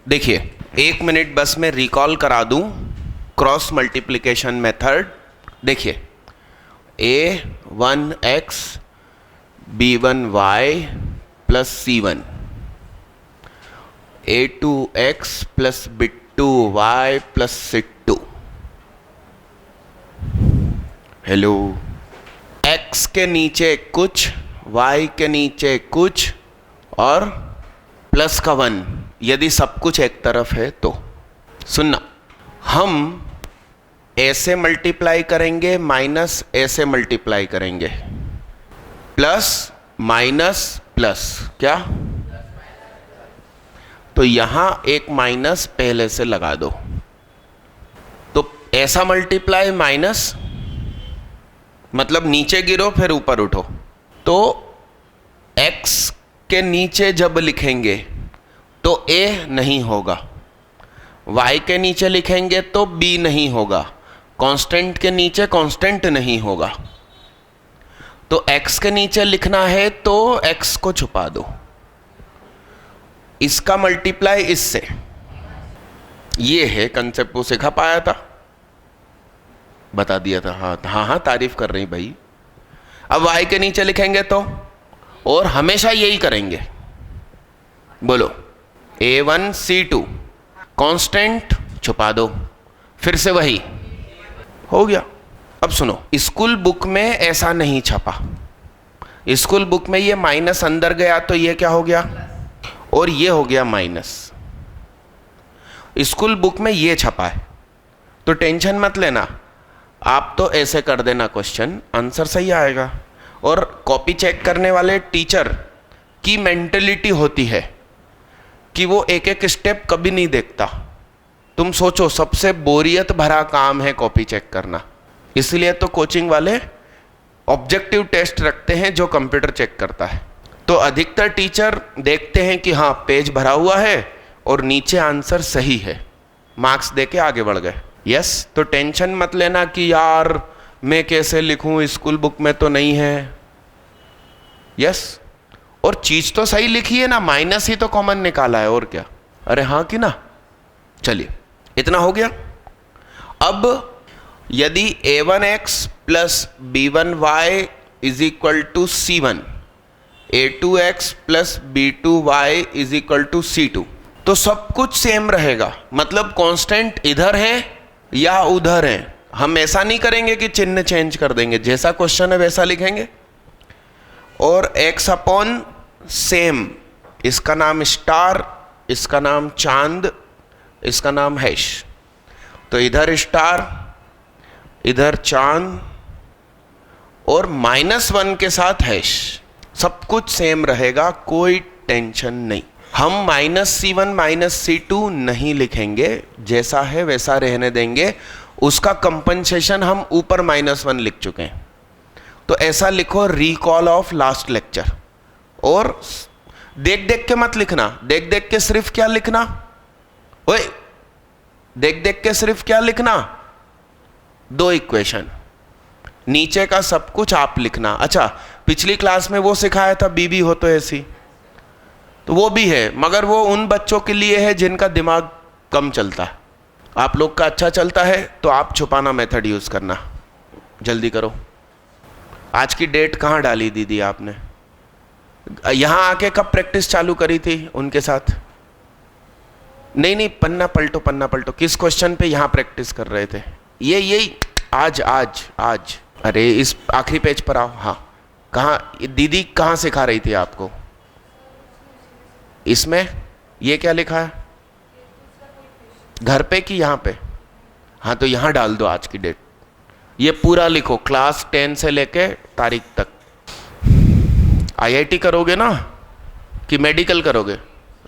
देखिए 1 मिनट बस मैं रिकॉल करा दूं क्रॉस मल्टीप्लिकेशन मेथड। देखिए a1x b1y plus c1, a2x plus b2y plus c2। Hello, x के नीचे कुछ, y के नीचे कुछ और प्लस का 1, यदि सब कुछ एक तरफ है तो। सुनना, हम ऐसे मल्टीप्लाई करेंगे माइनस ऐसे मल्टीप्लाई करेंगे, प्लस माइनस प्लस, क्या? तो यहां एक माइनस पहले से लगा दो, तो ऐसा मल्टीप्लाई माइनस मतलब नीचे गिरो फिर ऊपर उठो। तो x के नीचे जब लिखेंगे तो a नहीं होगा, y के नीचे लिखेंगे तो b नहीं होगा, कांस्टेंट के नीचे कांस्टेंट नहीं होगा। तो x के नीचे लिखना है तो x को छुपा दो, इसका मल्टीप्लाई इससे, ये है कंसेप्ट वो सिखा पाया था, बता दिया था। हाँ, तारीफ कर रही भाई। अब y के नीचे लिखेंगे तो, और हमेशा यही करेंगे। बोलो a1 c2, कांस्टेंट छुपा दो, फिर से वही हो गया। अब सुनो, स्कूल बुक में ऐसा नहीं छपा, स्कूल बुक में ये माइनस अंदर गया तो ये क्या हो गया, और ये हो गया माइनस। स्कूल बुक में ये छपा है तो टेंशन मत लेना, आप तो ऐसे कर देना, क्वेश्चन आंसर सही आएगा। और कॉपी चेक करने वाले टीचर की मेंटलिटी होती है कि वो एक एक स्टेप कभी नहीं देखता। तुम सोचो, सबसे बोरियत भरा काम है कॉपी चेक करना, इसलिए तो कोचिंग वाले ऑब्जेक्टिव टेस्ट रखते हैं जो कंप्यूटर चेक करता है। तो अधिकतर टीचर देखते हैं कि हाँ पेज भरा हुआ है और नीचे आंसर सही है, मार्क्स देके आगे बढ़ गए। यस, तो टेंशन मत लेना कि यार मैं कैसे लिखूं, स्कूल बुक में तो नहीं है। यस, और चीज तो सही लिखी है ना, माइनस ही तो कॉमन निकाला है, और क्या। अरे हाँ कि ना। चलिए, इतना हो गया। अब यदि a1x plus b1y is equal to c1, a2x plus b2y is equal to c2, तो सब कुछ सेम रहेगा, मतलब कांस्टेंट इधर है या उधर है। हम ऐसा नहीं करेंगे कि चिन्ह चेंज कर देंगे, जैसा क्वेश्चन है वैसा लिखेंगे। और x अपॉन सेम, इसका नाम स्टार, इसका नाम चांद, इसका नाम हैश। तो इधर स्टार, इधर चांद, और -1 के साथ हैश, सब कुछ सेम रहेगा, कोई टेंशन नहीं। हम -c1 -c2 नहीं लिखेंगे, जैसा है वैसा रहने देंगे, उसका कंपनसेशन हम ऊपर -1 लिख चुके हैं। तो ऐसा लिखो, रिकॉल ऑफ लास्ट लेक्चर। और देख देख के मत लिखना, देख देख के सिर्फ क्या लिखना, ओए देख देख के सिर्फ क्या लिखना, 2 इक्वेशन, नीचे का सब कुछ आप लिखना। अच्छा, पिछली क्लास में वो सिखाया था बीबी हो तो ऐसी, तो वो भी है, मगर वो उन बच्चों के लिए है जिनका दिमाग कम चलता है। आप लोग का अच्छा चलता है तो आप छुपाना मेथड यूज करना। जल्दी करो। आज की डेट कहाँ डाली दीदी आपने? यहां आके कब प्रैक्टिस चालू करी थी उनके साथ? नहीं, पन्ना पलटो, पन्ना पलटो। किस क्वेश्चन पे यहां प्रैक्टिस कर रहे थे? यही आज। अरे इस आखिरी पेज पर आओ। हाँ, कहाँ दीदी कहाँ सिखा रही थी आपको? इसमें ये क्या लिखा है? घर पे कि यहाँ पे? हाँ, तो यहाँ डाल दो आज की डेट। ये पूरा लिखो, क्लास 10 से लेके तारीख तक। IIT करोगे ना कि मेडिकल करोगे?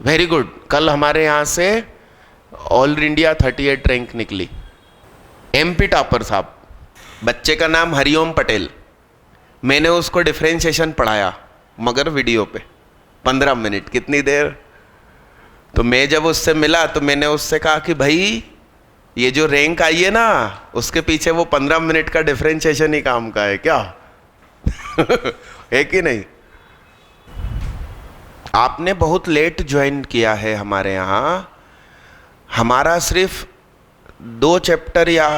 Very good. कल हमारे यहाँ से ऑल इंडिया 38 रैंक निकली, MP टॉपर साहब। बच्चे का नाम हरिओम पटेल। मैंने उसको डिफरेंशिएशन पढ़ाया, मगर वीडियो पे 15 मिनट। कितनी देर? तो मैं जब उससे मिला तो मैंने उससे कहा कि भाई ये जो रैंक आई है ना, उसके पीछे वो 15 मिनट का डिफरेंशिएशन ही काम का है क्या? है कि नहीं? आपने बहुत लेट ज्वाइन किया है हमारे यहाँ, हमारा सिर्फ 2 चैप्टर या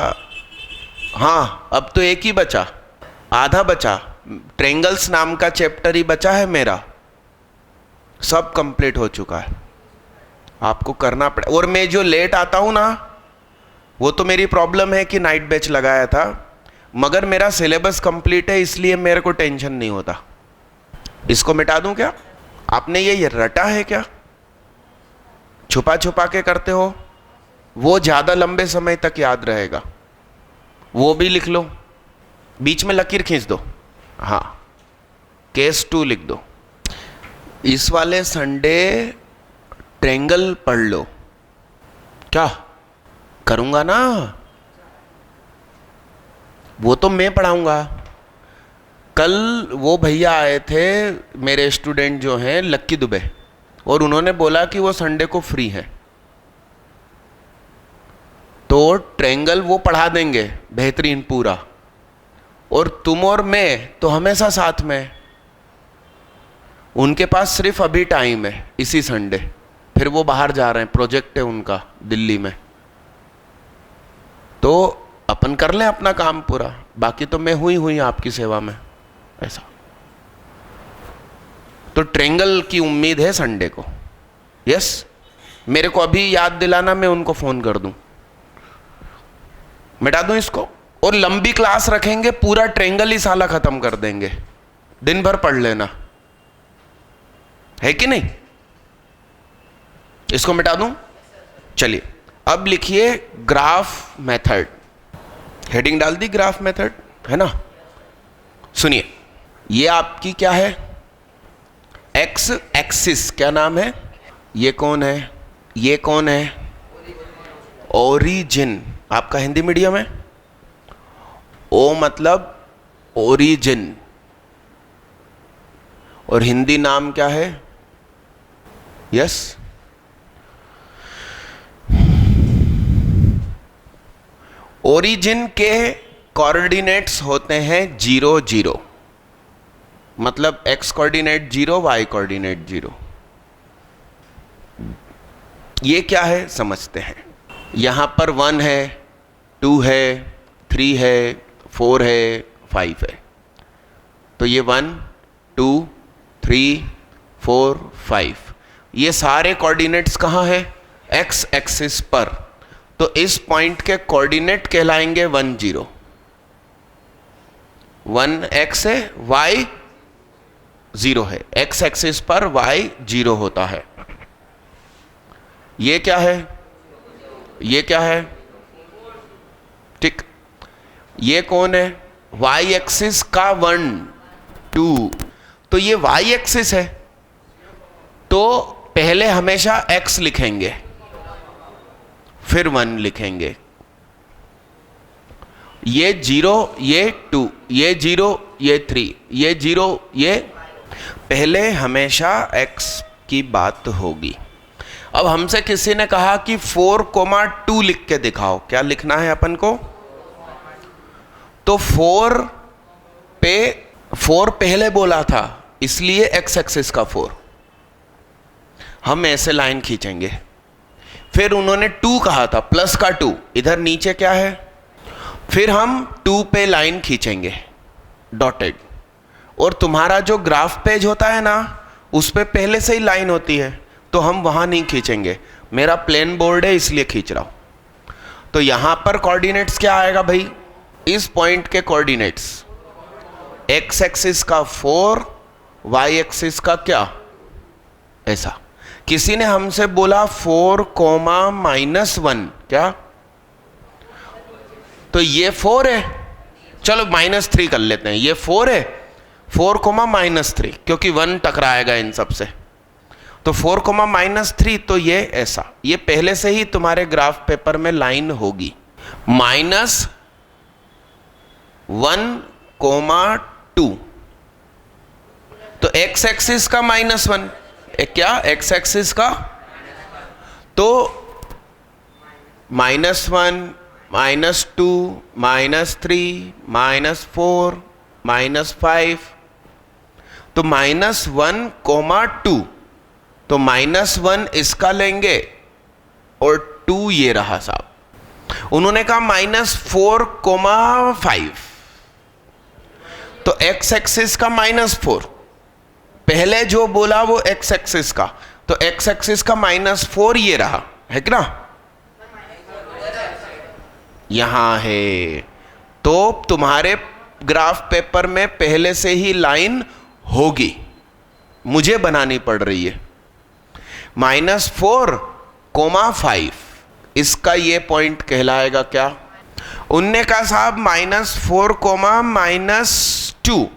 हाँ अब तो एक ही बचा, आधा बचा, ट्रेंगल्स नाम का चैप्टर ही बचा है मेरा, सब कंप्लीट हो चुका है। आपको करना पड़े, और मैं जो लेट आता हूँ ना, वो तो मेरी प्रॉब्लम है कि नाइट बैच लगाया था, मगर मेरा सिलेबस कंप्लीट है इसलिए मेरे को टेंशन नहीं होता। इसको मिटा दूं क्या? आपने ये रटा है क्या? छुपा छुपा के करते हो, वो ज़्यादा लंबे समय तक याद रहेगा। वो भी लिख लो, बीच में लकीर खींच दो, हाँ केस 2 लिख दो। इस वाले संडे ट्रेंगल पढ़ लो। क्या करूँगा ना, वो तो मैं पढ़ाऊँगा। कल वो भैया आए थे मेरे स्टूडेंट जो हैं लक्की दुबे, और उन्होंने बोला कि वो संडे को फ्री है, तो ट्रेंगल वो पढ़ा देंगे बेहतरीन पूरा, और तुम और मैं तो हमेशा साथ में। उनके पास सिर्फ अभी टाइम है इसी संडे, फिर वो बाहर जा रहे हैं, प्रोजेक्ट है उनका दिल्ली में, तो अपन कर लें अपना काम पूरा, बाकी तो मैं हुई आपकी सेवा में ऐसा। तो ट्रेंगल की उम्मीद है संडे को। यस, मेरे को अभी याद दिलाना, मैं उनको फोन कर दूं, मिटा दूं इसको। और लंबी क्लास रखेंगे, पूरा ट्रेंगल ही साला खत्म कर देंगे, दिन भर पढ़ लेना, है कि नहीं? इसको मिटा दूं? चलिए अब लिखिए ग्राफ मेथड। हेडिंग डाल दी ग्राफ मेथड, है ना? सुनिए, ये आपकी क्या है? एक्स एक्सिस, क्या नाम है? ये कौन है? ये कौन है? ओरिजिन। आपका हिंदी मीडियम है? ओ मतलब ओरिजिन, और हिंदी नाम क्या है? यस, ओरिजिन के कोऑर्डिनेट्स होते हैं 0 0, मतलब एक्स कोऑर्डिनेट 0, वाई कोऑर्डिनेट 0। ये क्या है समझते हैं। यहां पर 1 है, 2 है, 3 है, 4 है, 5 है, तो ये 1 2 3 4 5, ये सारे कोऑर्डिनेट्स कहाँ है? एक्स एक्सिस पर। तो इस पॉइंट के कोऑर्डिनेट कहलाएंगे 1 0। 1 एक्स है, वाई 0 है, एक्स एक्सिस पर वाई 0 होता है। ये क्या है? ये क्या है? ठीक, ये कौन है? वाई एक्सिस का 1 2, तो ये वाई एक्सिस है, तो पहले हमेशा x लिखेंगे, फिर 1 लिखेंगे। ये 0, ये 2, ये 0, ये 3, ये 0, ये पहले हमेशा x की बात होगी। अब हमसे किसी ने कहा कि 4,2 लिख के दिखाओ, क्या लिखना है अपन को? तो 4 पहले बोला था, इसलिए x एक्सिस का 4, हम ऐसे लाइन खींचेंगे। फिर उन्होंने 2 कहा था, प्लस का 2, इधर नीचे क्या है? फिर हम 2 पे लाइन खींचेंगे डॉटेड, और तुम्हारा जो ग्राफ पेज होता है ना, उस पे पहले से ही लाइन होती है, तो हम वहां नहीं खींचेंगे। मेरा प्लेन बोर्ड है इसलिए खींच रहा हूं। तो यहां पर कोऑर्डिनेट्स क्या आएगा भाई? इस पॉइंट के कोऑर्डिनेट्स एक्स एक्सिस का 4, वाई एक्सिस का क्या? ऐसा। किसी ने हमसे बोला 4,-1, क्या? तो ये 4 है, चलो -3 कर लेते हैं। ये 4 है, 4,-3, क्योंकि 1 टकराएगा इन सब से, तो 4,-3, तो ये ऐसा। ये पहले से ही तुम्हारे ग्राफ पेपर में लाइन होगी। -1,2, तो एक्स एक्सिस का -1, क्या? एक्स एक्सिस का, तो -1 -2 -3 -4 -5, तो -1,2, तो -1 इसका लेंगे और 2 ये रहा साहब, उन्होंने कहा -4,5, तो x एक्सिस का -4, पहले जो बोला वो x एक्सिस का, तो x एक्सिस का -4 ये रहा है कि ना, यहां है। तो तुम्हारे ग्राफ पेपर में पहले से ही लाइन होगी, मुझे बनानी पड़ रही है। -4,5 इसका ये पॉइंट कहलाएगा क्या? उनने कहा साहब -4, -2,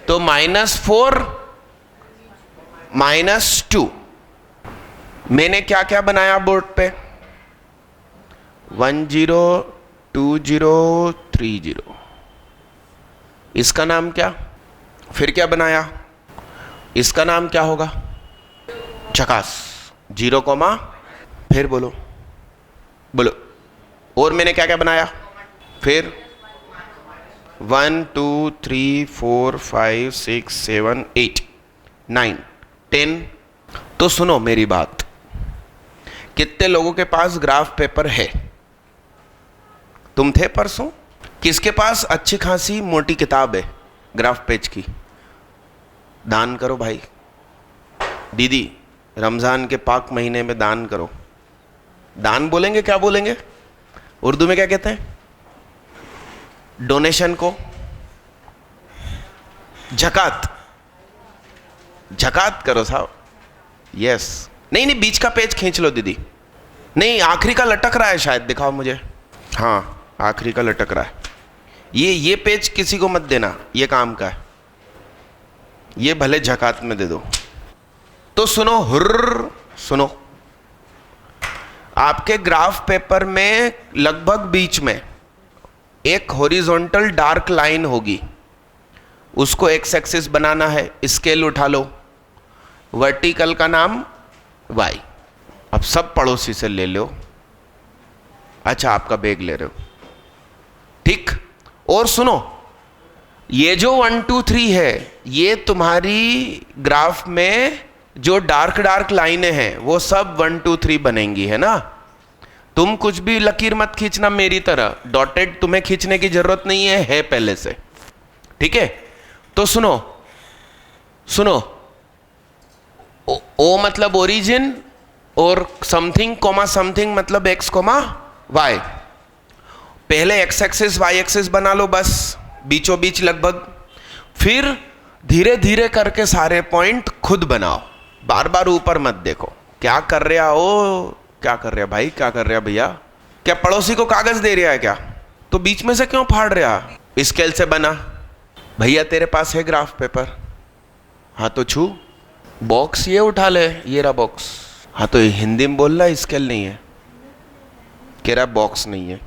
तो -4 -2 मैंने क्या क्या बनाया बोर्ड पे? 1 0 2 0 3 0, इसका नाम क्या? फिर क्या बनाया? इसका नाम क्या होगा? झकास। 0, फिर बोलो बोलो, और मैंने क्या क्या बनाया? फिर 1 2 3 4 5 6 7 8 9 10। तो सुनो मेरी बात, कितने लोगों के पास ग्राफ पेपर है? तुम थे परसों? किसके पास अच्छी खासी मोटी किताब है ग्राफ पेज की? दान करो भाई, दीदी रमजान के पाक महीने में दान करो। दान बोलेंगे, क्या बोलेंगे उर्दू में, क्या कहते हैं? डोनेशन को झकात, झकात करो साहब। यस, नहीं नहीं, बीच का पेज खींच लो दीदी। नहीं, आखिरी का लटक रहा है शायद, दिखाओ मुझे। हाँ, आखिरी का लटक रहा है। ये पेज किसी को मत देना, ये काम का है, ये भले झकात में दे दो। तो सुनो, हुर्र सुनो, आपके ग्राफ पेपर में लगभग बीच में एक हॉरिजॉन्टल डार्क लाइन होगी, उसको एक्स एक्सिस बनाना है, स्केल उठा लो, वर्टिकल का नाम y। अब सब पड़ोसी से ले लो। अच्छा, आपका बैग ले रहे हो, ठीक। और सुनो, ये जो 1 2 3 है, ये तुम्हारी ग्राफ में जो डार्क डार्क लाइनें हैं वो सब 1 2 3 बनेंगी, है ना। तुम कुछ भी लकीर मत खींचना मेरी तरह, डॉटेड तुम्हें खींचने की जरूरत नहीं है पहले से, ठीक है। तो सुनो सुनो, ओ मतलब ओरिजिन, और समथिंग कॉमा समथिंग मतलब x y। पहले x एक्सिस y एक्सिस बना लो बस, बीचों बीच लगभग, फिर धीरे धीरे करके सारे पॉइंट खुद बनाओ, बार बार ऊपर मत देखो। क्या कर रहा हो, क्या कर रहा भाई, क्या कर रहा भैया? क्या पड़ोसी को कागज दे रहा है क्या? तो बीच में से क्यों फाड़ रहा? स्केल से बना। भैया तेरे पास है ग्राफ पेपर? हाँ तो छू, बॉक्स ये उठा ले, ये रहा बॉक्स। हाँ तो हिंदी में बोल रहा, स्केल नहीं है, कह रहा बॉक्स नहीं है।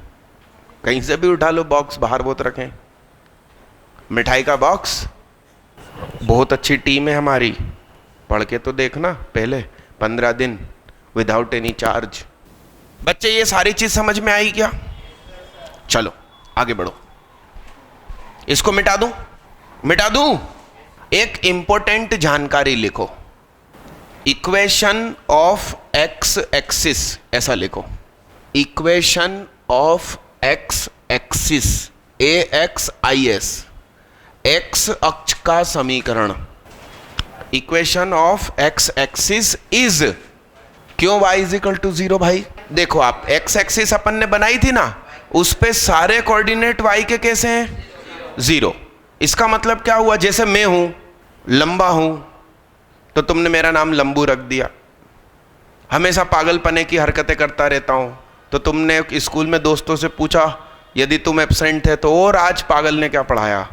कहीं से भी उठा लो बॉक्स, बाहर बहुत रखें, मिठाई का बॉक्स। बहुत अच्छी टीम है हमारी, पढ़ के तो देखना पहले 15 दिन विदाउट एनी चार्ज। बच्चे ये सारी चीज समझ में आई क्या? चलो आगे बढ़ो, इसको मिटा दूं, मिटा दूं। एक इंपॉर्टेंट जानकारी लिखो, इक्वेशन ऑफ एक्स एक्सिस, ऐसा लिखो, equation of x axis, AXIS, x अक्ष का समीकरण। Equation of x axis is, क्यों y इज इक्वल टू 0 भाई? देखो आप, एक्स एक्सिस अपन ने बनाई थी ना, उस पे सारे कोऑर्डिनेट y के कैसे हैं? 0। इसका मतलब क्या हुआ? जैसे मैं हूं, लंबा हूं, तो तुमने मेरा नाम लंबू रख दिया। हमेशा पागलपने की हरकतें करता रहता हूं, तो तुमने स्कूल में दोस्तों से पूछा यदि तुम एब्सेंट है तो और आज पागल ने क्या पढ़ाया।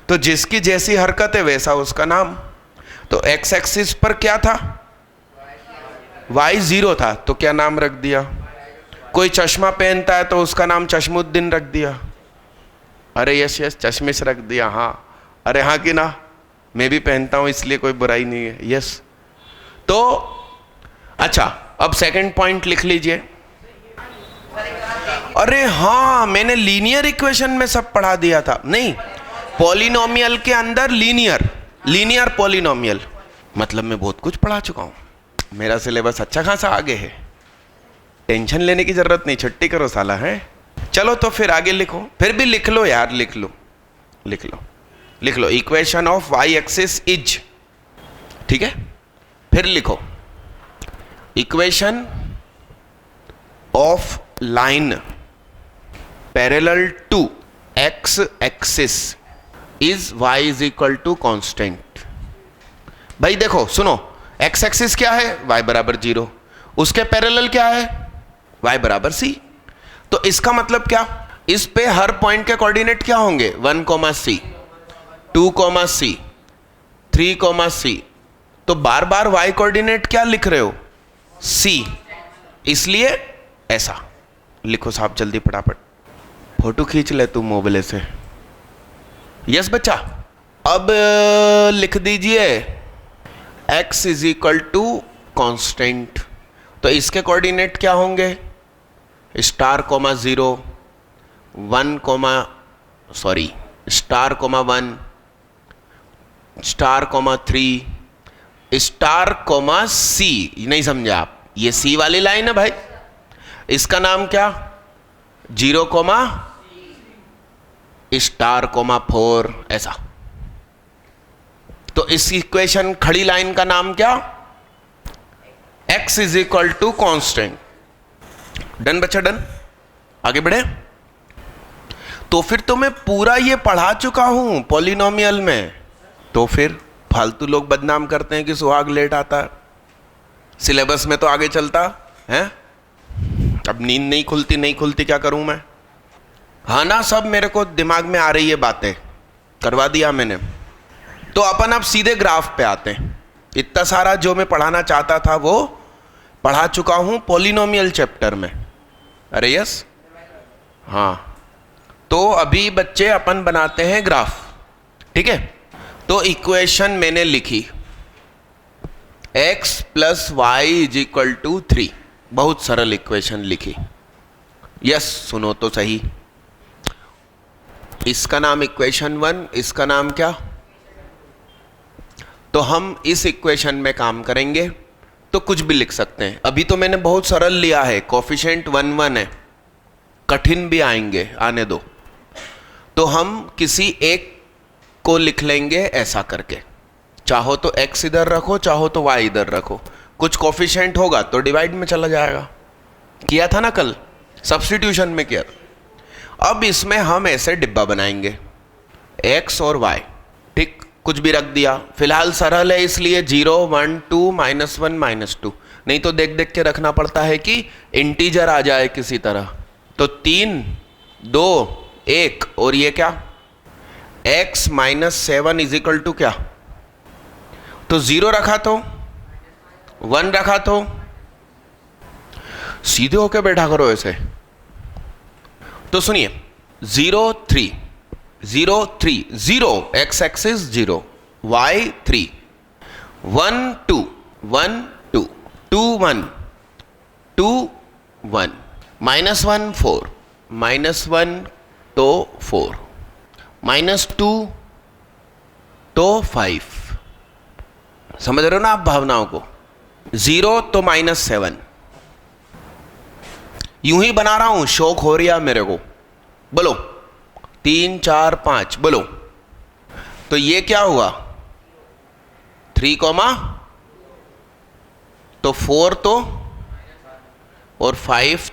तो जिसकी जैसी हरकत है वैसा उसका नाम। तो एक्स एक्सिस पर क्या था? y 0 था, तो क्या नाम रख दिया? कोई चश्मा पहनता है तो उसका नाम चश्मुद्दीन रख दिया। अरे यस यस, चश्मिश रख दिया। हाँ, अरे हाँ कि ना, मैं भी पहनता हूं इसलिए कोई बुराई नहीं है। यस। तो अच्छा, अब सेकंड पॉइंट लिख लीजिए। अरे हाँ, मैंने लीनियर इक्वेशन में सब पढ़ा दिया था। नहीं, पॉलिनोमियल के अंदर लीनियर, लीनियर पॉलिनोमियल, मतलब मैं बहुत कुछ पढ़ा चुका हूं, मेरा सिलेबस अच्छा खासा आगे है। टेंशन लेने की जरूरत नहीं, छुट्टी करो साला है। चलो तो फिर आगे लिखो, फिर भी लिख लो यार, लिख लो लिख लो लिख लो। Equation of Y axis is, ठीक है। फिर लिखो equation of line parallel to X axis is Y is equal to constant. भाई देखो सुनो, एक्स एक्सिस क्या है, वाई बराबर 0, उसके पैरेलल क्या है, वाई बराबर सी। तो इसका मतलब क्या, इस पे हर पॉइंट के कोऑर्डिनेट क्या होंगे, 1, C, 2, C, 3, C। तो बार बार वाई कोऑर्डिनेट क्या लिख रहे हो, C, इसलिए ऐसा लिखो साहब, जल्दी फटाफट फोटो खींच ले तू मोबाइल से। यस बच्चा, अब लिख दीजिए x is equal to constant. तो इसके कोऑर्डिनेट क्या होंगे, star comma 0, 1, star comma 1, star comma 3, star comma C। नहीं समझे आप, ये C वाली लाइन है भाई, इसका नाम क्या, 0, स्टार कोमा 4, ऐसा। तो इस इक्वेशन खड़ी लाइन का नाम क्या, x is equal to constant. Done बच्चा, डन, आगे बढ़े। तो फिर तो मैं पूरा ये पढ़ा चुका हूं पॉलिनोमियल में, तो फिर फालतू लोग बदनाम करते हैं कि सुहाग लेट आता है, सिलेबस में तो आगे चलता है। अब नींद नहीं खुलती क्या करूं मैं, हाँ ना, सब मेरे को दिमाग में आ रही है बातें, करवा दिया मैंने। तो अपन अब सीधे ग्राफ पे आते हैं। इतना सारा जो मैं पढ़ाना चाहता था वो पढ़ा चुका हूं पॉलिनोमियल चैप्टर में। अरे यस, हाँ। तो अभी बच्चे अपन बनाते हैं ग्राफ, ठीक है। तो इक्वेशन मैंने लिखी x plus y is equal to 3, बहुत सरल इक्वेशन लिखी। यस, सुनो तो सही, इसका नाम इक्वेशन 1, इसका नाम क्या। तो हम इस इक्वेशन में काम करेंगे तो कुछ भी लिख सकते हैं। अभी तो मैंने बहुत सरल लिया है, कोफिशिएंट 1, 1 है, कठिन भी आएंगे, आने दो। तो हम किसी एक को लिख लेंगे ऐसा करके, चाहो तो x इधर रखो, चाहो तो y इधर रखो, कुछ कोफिशिएंट होगा तो डिवाइड में चला जाएगा। किया था ना कल, सब्स्टिट्यूशन में किया। अब इसमें हम ऐसे डिब्बा बनाएंगे x और y, ठीक, कुछ भी रख दिया। फिलहाल सरल है इसलिए 0, 1, 2, -1, -2, नहीं तो देख देख के रखना पड़ता है कि इंटीजर आ जाए किसी तरह। तो 3, 2, 1, और ये क्या, x -7 इज इक्वल टू क्या, तो 0 रखा तो 1 रखा तो सीधे होके बैठा करो ऐसे। तो सुनिए 0, 3, 0, 3, 0, x एक्सिस 0, y 3, 1, 2, 1, 2, 2, 1, 2, 1, -1, 4, -1 तो 4, -2 तो 5। समझ रहे हो ना आप भावनाओं को। 0 तो -7, यूं ही बना रहा हूं, शौक हो रहा मेरे को। बोलो 3, 4, 5, बोलो। तो ये क्या हुआ, 3, तो 4 तो, और 5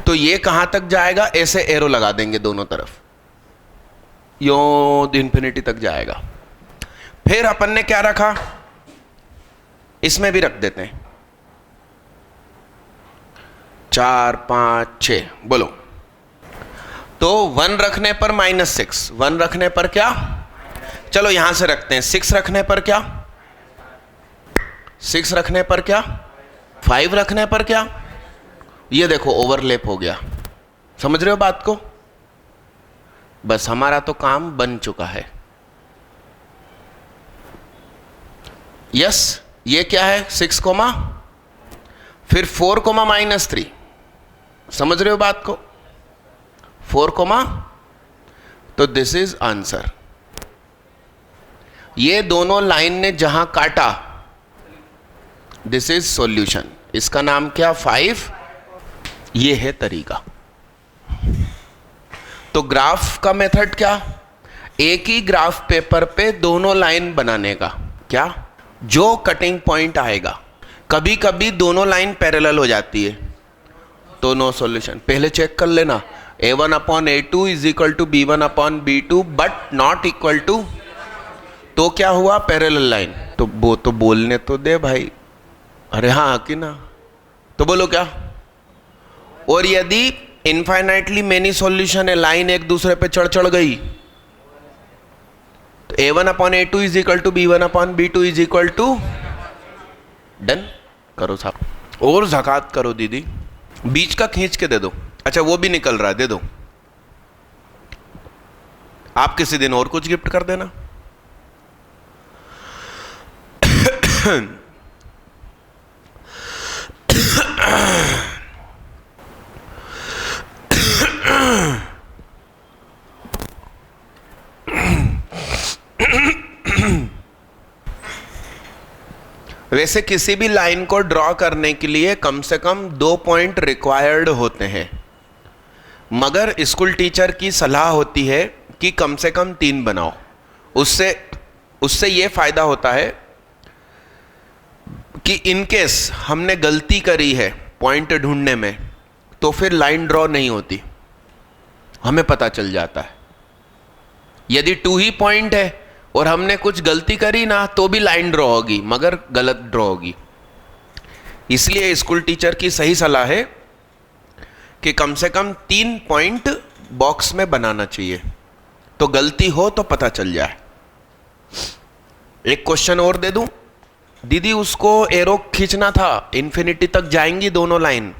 तो ये कहां तक जाएगा, ऐसे एरो लगा देंगे दोनों तरफ, यो इन्फिनिटी तक जाएगा। फिर अपन ने क्या रखा, इसमें भी रख देते हैं 4, 5, 6, बोलो। तो 1 रखने पर -6, 1 रखने पर क्या, चलो यहां से रखते हैं, 6 रखने पर क्या, 6 रखने पर क्या, 5 रखने पर क्या, ये देखो ओवरलैप हो गया। समझ रहे हो बात को, बस हमारा तो काम बन चुका है। यस, ये क्या है, 6, फिर 4, -3, समझ रहे हो बात को, 4, तो दिस इज आंसर। ये दोनों लाइन ने जहां काटा, दिस इज सॉल्यूशन। इसका नाम क्या, 5 ये है तरीका। तो ग्राफ का मेथड क्या, एक ही ग्राफ पेपर पे दोनों लाइन बनाने का। क्या, जो कटिंग पॉइंट आएगा, कभी कभी दोनों लाइन पैरेलल हो जाती है तो नो सॉल्यूशन। पहले चेक कर लेना, a1 upon a2 is equal to b1 upon b2 but not equal to, तो क्या हुआ, पैरेलल लाइन। तो वो तो बोलने तो दे भाई, अरे हाँ कि ना, तो बोलो क्या। और यदि इनफाइनाइटली मेनी सॉल्यूशन है, लाइन एक दूसरे पे चढ़ गई, तो a1 upon a2 is equal to b1 upon b2 is equal to, done करो साहब। और ज़कात करो दीदी, बीच का खींच के दे दो। अच्छा वो भी निकल रहा है, दे दो। आप किसी दिन और कुछ गिफ्ट कर देना। वैसे किसी भी लाइन को ड्रॉ करने के लिए कम से कम 2 पॉइंट रिक्वायर्ड होते हैं, मगर स्कूल टीचर की सलाह होती है कि कम से कम 3 बनाओ। उससे ये फायदा होता है कि इनकेस हमने गलती करी है पॉइंट ढूंढने में, तो फिर लाइन ड्रॉ नहीं होती, हमें पता चल जाता है। यदि 2 ही पॉइंट है और हमने कुछ गलती करी ना, तो भी लाइन ड्रॉ होगी, मगर गलत ड्रॉ होगी। इसलिए स्कूल टीचर की सही सलाह है कि कम से कम 3 पॉइंट बॉक्स में बनाना चाहिए, तो गलती हो तो पता चल जाए। एक क्वेश्चन और दे दूं दीदी, उसको एरो खींचना था, इन्फिनिटी तक जाएंगी दोनों लाइन।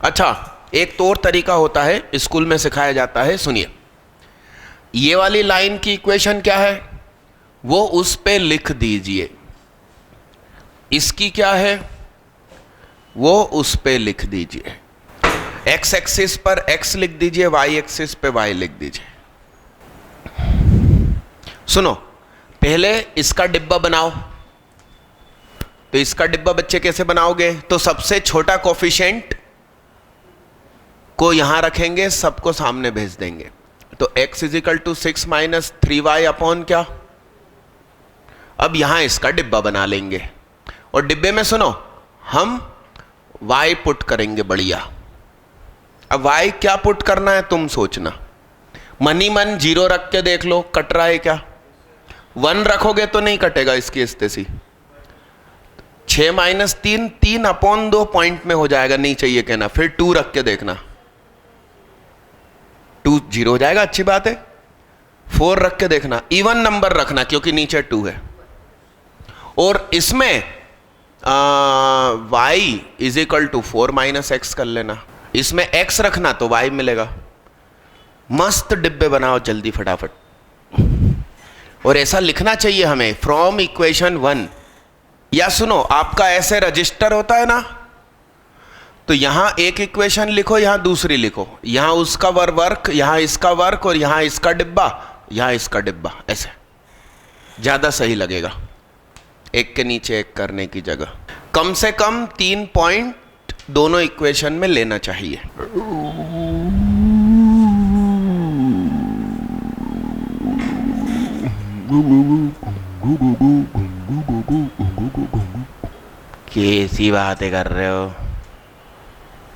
अच्छा, एक तो और तरीका होता है, स्कूल में सिखाया जाता है, सुनिए। ये वाली लाइन की इक्वेशन क्या है, वो उस पे लिख दीजिए। इसकी क्या है, वो उस पे लिख दीजिए। एक्स एक्सिस पर x लिख दीजिए, वाई एक्सिस पे y लिख दीजिए। सुनो, पहले इसका डिब्बा बनाओ। तो इसका डिब्बा बच्चे कैसे बनाओगे, तो सबसे छोटा कोफिशिएंट को यहां रखेंगे, सबको सामने भेज देंगे। तो x is equal to 6 minus 3y upon क्या। अब यहां इसका डिब्बा बना लेंगे, और डिब्बे में सुनो हम y पुट करेंगे, बढ़िया। अब y क्या पुट करना है तुम सोचना, मनी मन 0 रख के देख लो, कट रहा है क्या। 1 रखोगे तो नहीं कटेगा इसकी स्थिति। 6 माइनस 3, 3 अपॉन 2 पॉइंट में हो जाएगा, नहीं चाहिए कहना। फिर 2 रख के देखना, 2 0 हो जाएगा, अच्छी बात है। 4 रख के देखना, इवन नंबर रखना क्योंकि नीचे 2 है। और इसमें y is equal to 4 minus x कर लेना। इसमें x रखना तो y मिलेगा। मस्त डिब्बे बनाओ जल्दी फटाफट। और ऐसा लिखना चाहिए हमें, फ्रॉम इक्वेशन 1। या सुनो, आपका ऐसे रजिस्टर होता है ना, तो यहां एक इक्वेशन लिखो, यहां दूसरी लिखो, यहां उसका वर्क, यहां इसका वर्क, और यहां इसका डिब्बा, यहां इसका डिब्बा, ऐसे ज्यादा सही लगेगा, एक के नीचे एक करने की जगह। कम से कम 3 पॉइंट दोनों इक्वेशन में लेना चाहिए। कैसी बातें कर रहे हो,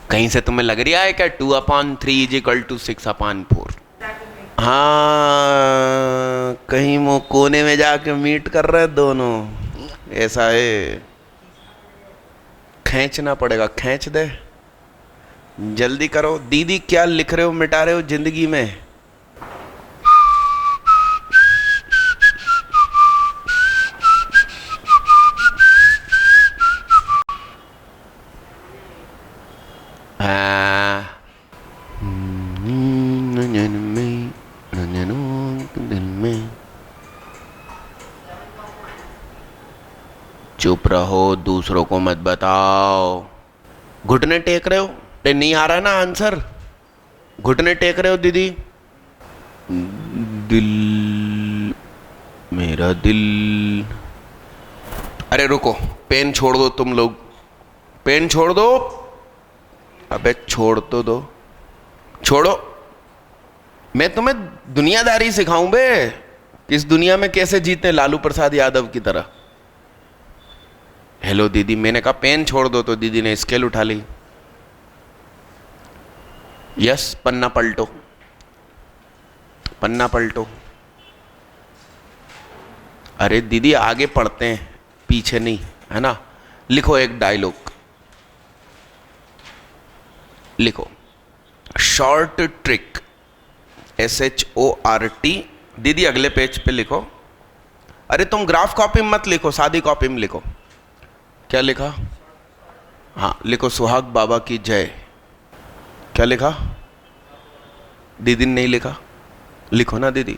कहीं से तुम्हें लग रहा है क्या 2/3 इज इक्वल टू 6/4। हाँ, कहीं वो कोने में जाके मीट कर रहे हैं दोनों, ऐसा है। खींचना पड़ेगा, खींच दे, जल्दी करो। दीदी क्या लिख रहे हो, मिटा रहे हो जिंदगी में। चुप रहो, दूसरों को मत बताओ। घुटने टेक रहे हो, नहीं आ रहा ना आंसर, घुटने टेक रहे हो दीदी। दिल, मेरा दिल। अरे रुको, पेन छोड़ दो तुम लोग, पेन छोड़ दो। अबे छोड़ तो दो, छोड़ो, मैं तुम्हें दुनियादारी सिखाऊं बे, इस दुनिया में कैसे जीते लालू प्रसाद यादव की तरह। हेलो दीदी, मैंने कहा पेन छोड़ दो तो दीदी ने स्केल उठा ली। यस, पन्ना पलटो, पन्ना पलटो। अरे दीदी आगे पढ़ते हैं, पीछे नहीं, है ना। लिखो एक डायलॉग, लिखो शॉर्ट ट्रिक, SHORT। दीदी अगले पेज पे लिखो। अरे तुम ग्राफ कॉपी में मत लिखो, सादी कॉपी में लिखो। क्या लिखा? हाँ लिखो, सुहाग बाबा की जय। क्या लिखा? दीदी ने नहीं लिखा, लिखो ना दीदी,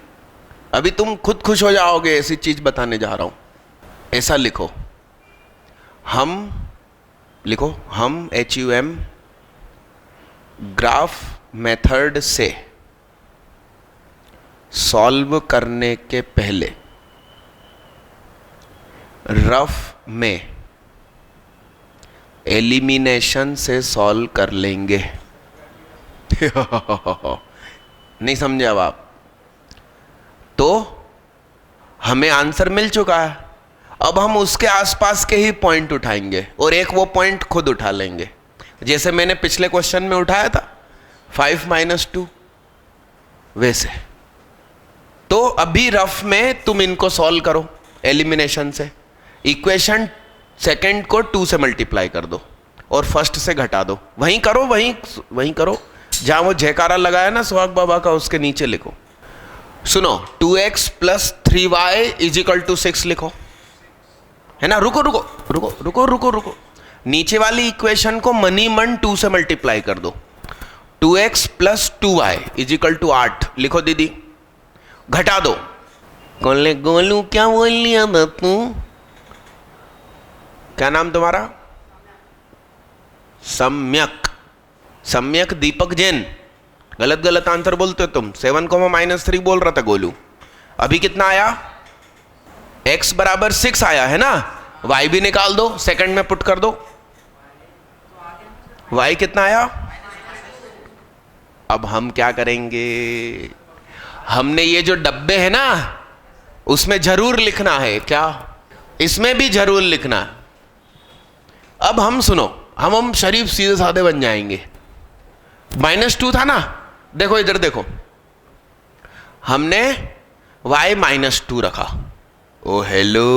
अभी तुम खुद खुश हो जाओगे, ऐसी चीज बताने जा रहा हूं। ऐसा लिखो, हम, लिखो हम HUM ग्राफ मेथड से सॉल्व करने के पहले रफ में एलिमिनेशन से सॉल्व कर लेंगे। नहीं समझे अब आप? तो हमें आंसर मिल चुका है, अब हम उसके आसपास के ही पॉइंट उठाएंगे और एक वो पॉइंट खुद उठा लेंगे, जैसे मैंने पिछले क्वेश्चन में उठाया था 5 - 2, वैसे। तो अभी रफ में तुम इनको सॉल्व करो एलिमिनेशन से। इक्वेशन सेकंड को 2 से मल्टीप्लाई कर दो और फर्स्ट से घटा दो। वहीं करो, वहीं करो जहां वो जयकारा लगाया ना सुहाग बाबा का, उसके नीचे लिखो। सुनो, 2x + 3y = 6 लिखो, है ना। रुको रुको रुको रुको रुको रुको, नीचे वाली इक्वेशन को मनी मन 2 से मल्टीप्लाई कर दो। 2x + 2y = 8 लिखो दीदी, घटा दो। गोलू क्या बोल लिया तू? क्या नाम तुम्हारा? सम्यक, सम्यक दीपक जैन। गलत गलत आंसर बोलते हो तुम। 7, -3 बोल रहा था गोलू। अभी कितना आया? x = 6 आया है ना। y भी निकाल दो, सेकंड में पुट कर दो। y कितना आया? अब हम क्या करेंगे, हमने ये जो डब्बे हैं ना, उसमें जरूर लिखना है। क्या? इसमें भी जरूर लिखना है। अब हम सुनो, हम शरीफ सीधे साधे बन जाएंगे। -2 था ना, देखो इधर देखो, हमने y -2 रखा। ओ हेलो,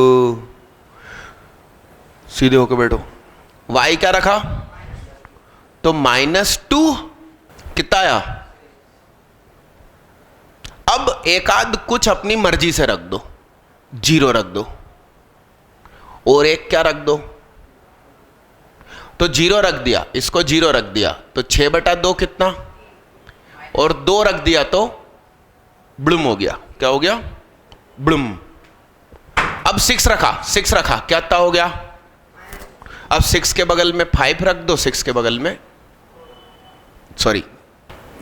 सीधे होके बैठो। y क्या रखा? तो -2 कितना आया? अब एक आध कुछ अपनी मर्जी से रख दो, 0 रख दो, और एक क्या रख दो? तो 0 रख दिया, इसको 0 रख दिया तो 6/2 कितना, और 2 रख दिया तो ब्लूम हो गया। क्या हो गया? ब्लूम। अब 6 रखा, 6 रखा, क्या था हो गया? अब 6 के बगल में 5 रख दो, 6 के बगल में, सॉरी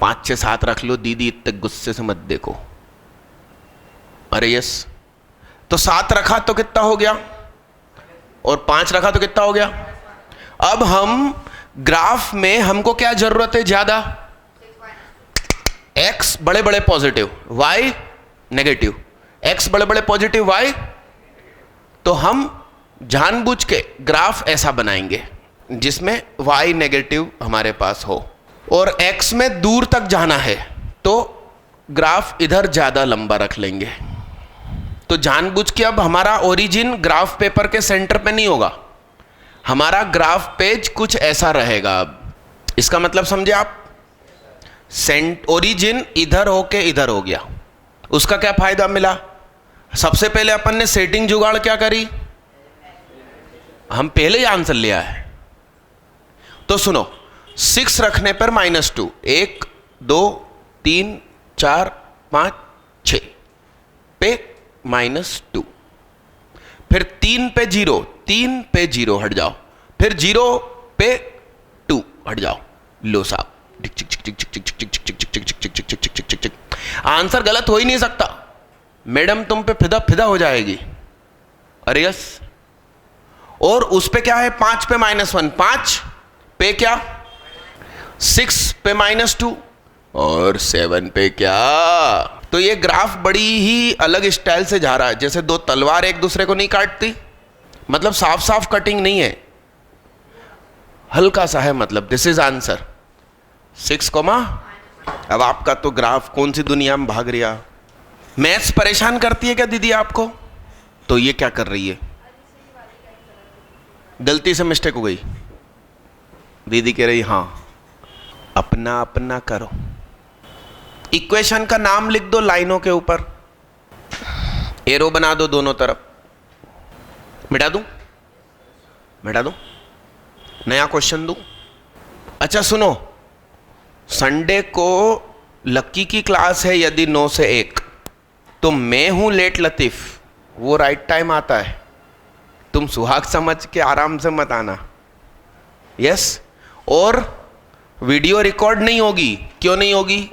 5, 6, 7 रख लो। दीदी इतने गुस्से से मत देखो। अरे यस, तो 7 रखा तो कितना हो गया, और 5 रखा तो कितना हो गया? अब हम ग्राफ में हमको क्या जरूरत है ज्यादा? x बड़े बड़े पॉजिटिव, y नेगेटिव। x बड़े बड़े पॉजिटिव, y। तो हम जानबूझ के ग्राफ ऐसा बनाएंगे जिसमें y नेगेटिव हमारे पास हो, और x में दूर तक जाना है तो ग्राफ इधर ज्यादा लंबा रख लेंगे। तो जानबूझ के अब हमारा ओरिजिन ग्राफ पेपर के सेंटर पे नहीं होगा, हमारा ग्राफ पेज कुछ ऐसा रहेगा। अब इसका मतलब समझे आप? ओरिजिन इधर होके इधर हो गया। उसका क्या फायदा मिला? सबसे पहले अपन ने सेटिंग जुगाड़ क्या करी? हम पहले ही आंसर लिया है। तो सुनो, 6 रखने पर -2, 1 2 3 4 5 6 पे -2, फिर 3 पे 0, 3 पे 0 हट जाओ, फिर 0 पे 2 हट जाओ। लो साहब, आंसर गलत हो ही नहीं सकता, मैडम तुम पे फिदा फिदा हो जाएगी। अरे यस, और उस पे क्या है? 5 पे -1, 5 पे क्या? 6 पे -2 और 7 पे क्या? तो ये ग्राफ बड़ी ही अलग स्टाइल से जा रहा है, जैसे दो तलवार एक दूसरे को नहीं काटती, मतलब साफ साफ कटिंग नहीं है, हल्का सा है, मतलब दिस इज आंसर 6, अब आपका तो ग्राफ कौन सी दुनिया में भाग रहा। मैथ्स परेशान करती है क्या दीदी आपको? तो ये क्या कर रही है? गलती से मिस्टेक हो गई, दीदी कह रही हाँ अपना अपना करो। इक्वेशन का नाम लिख दो लाइनों के ऊपर, एरो बना दो दोनों तरफ। मिटा दूं? मिटा दूं? नया क्वेश्चन दूं? अच्छा सुनो, संडे को लक्की की क्लास है यदि 9 से 1, तो मैं हूं लेट लतीफ, वो राइट टाइम आता है, तुम सुहाग समझ के आराम से मत आना। यस, और वीडियो रिकॉर्ड नहीं होगी। क्यों नहीं होगी?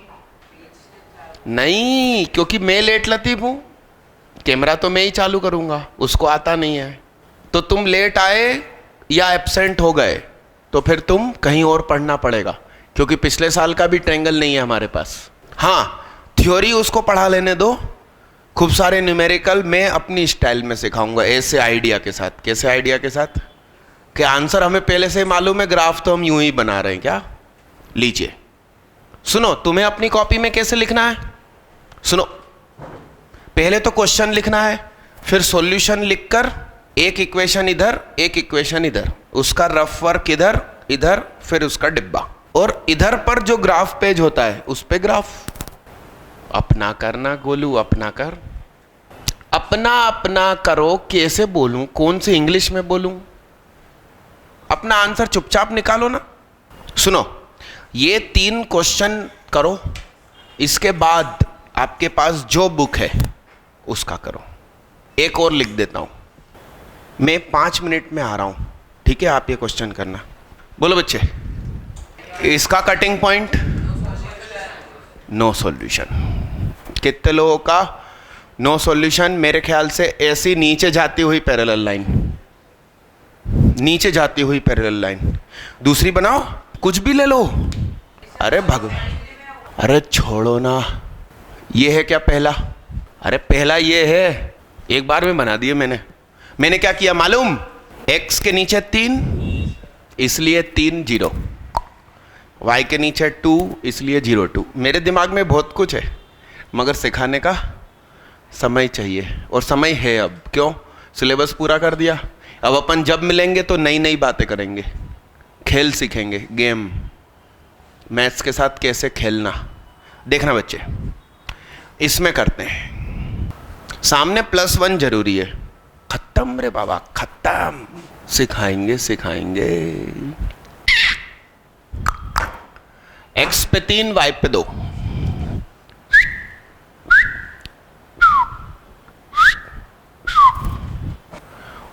नहीं, क्योंकि मैं लेट लतीफ हूं, कैमरा तो मैं ही चालू करूंगा, उसको आता नहीं है। तो तुम लेट आए या एब्सेंट हो गए तो फिर तुम कहीं और पढ़ना पड़ेगा, क्योंकि पिछले साल का भी ट्रायंगल नहीं है हमारे पास। हाँ, थ्योरी उसको पढ़ा लेने दो, खूब सारे न्यूमेरिकल मैं अपनी स्टाइल में सिखाऊंगा, ऐसे आइडिया के साथ। कैसे आइडिया के साथ? कि आंसर हमें पहले से मालूम है, ग्राफ तो हम यूं ही बना रहे हैं। क्या? लीजिए सुनो, तुम्हें अपनी कॉपी में कैसे लिखना है सुनो। पहले तो क्वेश्चन लिखना है, फिर सॉल्यूशन लिखकर एक इक्वेशन इधर एक इक्वेशन इधर, उसका रफ वर्क इधर इधर, फिर उसका डिब्बा, और इधर पर जो ग्राफ पेज होता है उस पे ग्राफ। अपना करना गोलू, अपना कर, अपना अपना करो। कैसे बोलूं, कौन सी इंग्लिश में बोलूं? अपना आंसर चुपचाप निकालो ना। सुनो, ये 3 क्वेश्चन करो, इसके बाद आपके पास जो बुक है उसका करो। एक और लिख देता हूं, मैं 5 मिनट में आ रहा हूं, ठीक है? आप ये क्वेश्चन करना। बोलो बच्चे, इसका कटिंग पॉइंट नो सॉल्यूशन। कितने लोगों का नो सॉल्यूशन? मेरे ख्याल से ऐसी नीचे जाती हुई पैरेलल लाइन, नीचे जाती हुई पैरेलल लाइन। दूसरी बनाओ, कुछ भी ले लो। अरे अरे छोड़ो ना, ये है क्या पहला? अरे पहला ये है, एक बार में बना दिए मैंने क्या किया मालूम? x के नीचे 3 इसलिए 3 0, y के नीचे 2 इसलिए 0 2। मेरे दिमाग में बहुत कुछ है, मगर सिखाने का समय चाहिए, और समय है अब। क्यों? सिलेबस पूरा कर दिया, अब अपन जब मिलेंगे तो नई नई बातें करेंगे, खेल सीखेंगे, गेम, मैथ्स के साथ कैसे खेलना। देखना बच्चे, इसमें करते हैं, सामने +1 जरूरी है। खत्म रे बाबा, खत्म। सिखाएंगे सिखाएंगे। x पे 3, y पे 2।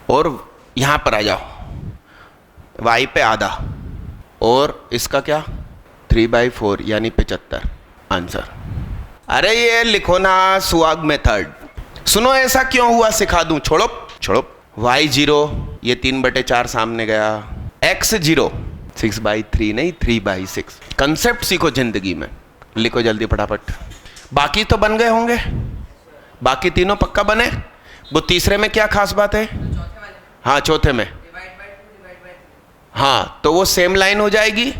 और यहां पर आ जाओ, y पे आधा, और इसका क्या? 3/4 यानी 75 आंसर। अरे ये लिखो ना सुहाग मेथड। सुनो, ऐसा क्यों हुआ सिखा दूं, छोड़ो छोड़ो। y 0, ये 3/4 सामने गया, x 0, 6/3 नहीं 3/6। कंसेप्ट सीखो जिंदगी में, लिखो जल्दी फटाफट। बाकी तो बन गए होंगे, बाकी तीनों पक्का बने। वो तीसरे में क्या खास बात है? हाँ, चौथे में, हाँ, तो वो सेम लाइन हो जाएगी,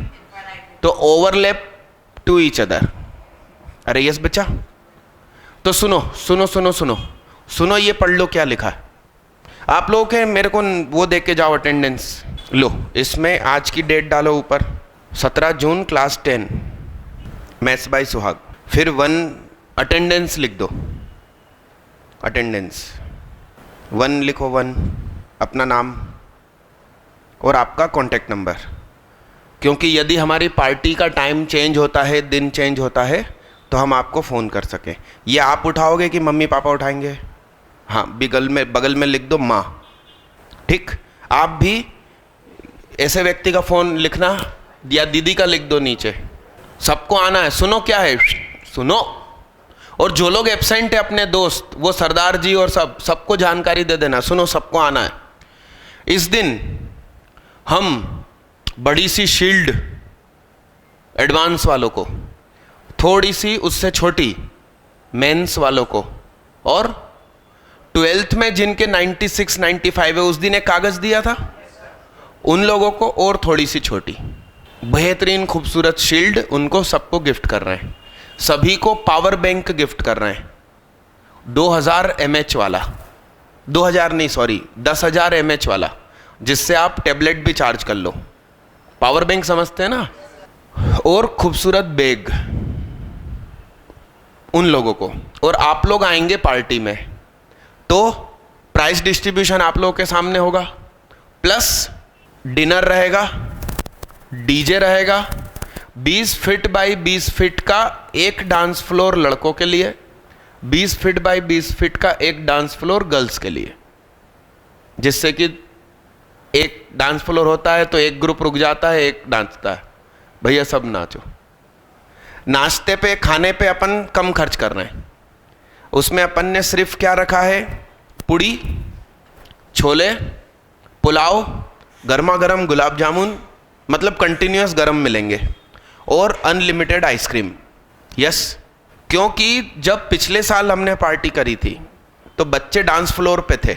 तो ओवरलैप टू ईच अदर। अरे यस बच्चा, तो सुनो सुनो सुनो सुनो सुनो, ये पढ़ लो क्या लिखा है आप लोगों के। मेरे को वो देख के जाओ, अटेंडेंस लो, इसमें आज की डेट डालो ऊपर, 17 जून क्लास 10 मैथ्स बाय सुहाग। फिर 1 अटेंडेंस लिख दो, अटेंडेंस 1 लिखो, 1 अपना नाम और आपका कॉन्टैक्ट नंबर, क्योंकि यदि हमारी पार्टी का टाइम चेंज होता है, दिन चेंज होता है, तो हम आपको फ़ोन कर सकें। ये आप उठाओगे कि मम्मी पापा उठाएंगे? हाँ, बगल में लिख दो माँ, ठीक। आप भी ऐसे व्यक्ति का फ़ोन लिखना, या दीदी का लिख दो नीचे, सबको आना है। सुनो क्या है, सुनो। और जो लोग एब्सेंट है अपने दोस्त, वो सरदार जी और सबको जानकारी दे देना, सुनो सबको आना है। इस दिन हम बड़ी सी शील्ड एडवांस वालों को, थोड़ी सी उससे छोटी मेंस वालों को, और 12th में जिनके 96 95 है, उस दिन एक कागज दिया था उन लोगों को, और थोड़ी सी छोटी बेहतरीन खूबसूरत शील्ड उनको सबको गिफ्ट कर रहे हैं। सभी को पावर बैंक गिफ्ट कर रहे हैं 2000 mAh वाला, 2000 नहीं सॉरी 10,000 mAh वाला, जिससे आप टैबलेट भी चार्ज कर लो। पावर बैंक समझते हैं ना। और खूबसूरत बैग उन लोगों को, और आप लोग आएंगे पार्टी में तो प्राइस डिस्ट्रीब्यूशन आप लोगों के सामने होगा, प्लस डिनर रहेगा, डीजे रहेगा, 20 फीट बाई 20 फीट का एक डांस फ्लोर लड़कों के लिए, 20 फीट बाई 20 फीट का एक डांस फ्लोर गर्ल्स के लिए, जिससे कि एक डांस फ्लोर होता है तो एक ग्रुप रुक जाता है, एक नाचता है, भैया सब नाचो। नाश्ते पे खाने पे अपन कम खर्च कर रहे हैं, उसमें अपन ने सिर्फ क्या रखा है, पूड़ी, छोले, पुलाव, गर्मा गर्म गुलाब जामुन, मतलब कंटिन्यूस गरम मिलेंगे, और अनलिमिटेड आइसक्रीम। यस, क्योंकि जब पिछले साल हमने पार्टी करी थी तो बच्चे डांस फ्लोर पे थे,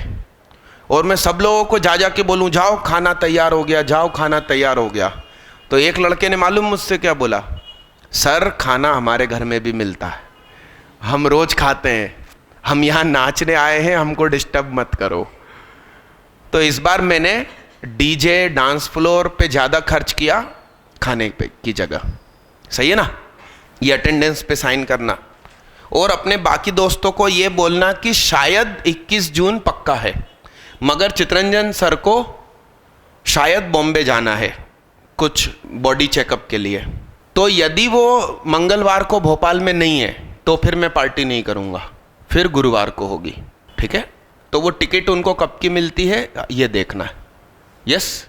और मैं सब लोगों को जा के बोलूँ जाओ खाना तैयार हो गया, जाओ खाना तैयार हो गया। तो एक लड़के ने मालूम मुझसे क्या बोला, सर खाना हमारे घर में भी मिलता है, हम रोज खाते हैं, हम यहाँ नाचने आए हैं, हमको डिस्टर्ब मत करो। तो इस बार मैंने डीजे डांस फ्लोर पे ज़्यादा खर्च किया खाने पे की जगह। सही है ना। ये अटेंडेंस पे साइन करना, और अपने बाकी दोस्तों को ये बोलना कि शायद 21 जून पक्का है, मगर चितरंजन सर को शायद बॉम्बे जाना है कुछ बॉडी चेकअप के लिए, तो यदि वो मंगलवार को भोपाल में नहीं है तो फिर मैं पार्टी नहीं करूँगा, फिर गुरुवार को होगी। ठीक है, तो वो टिकट उनको कब की मिलती है ये देखना है। यस।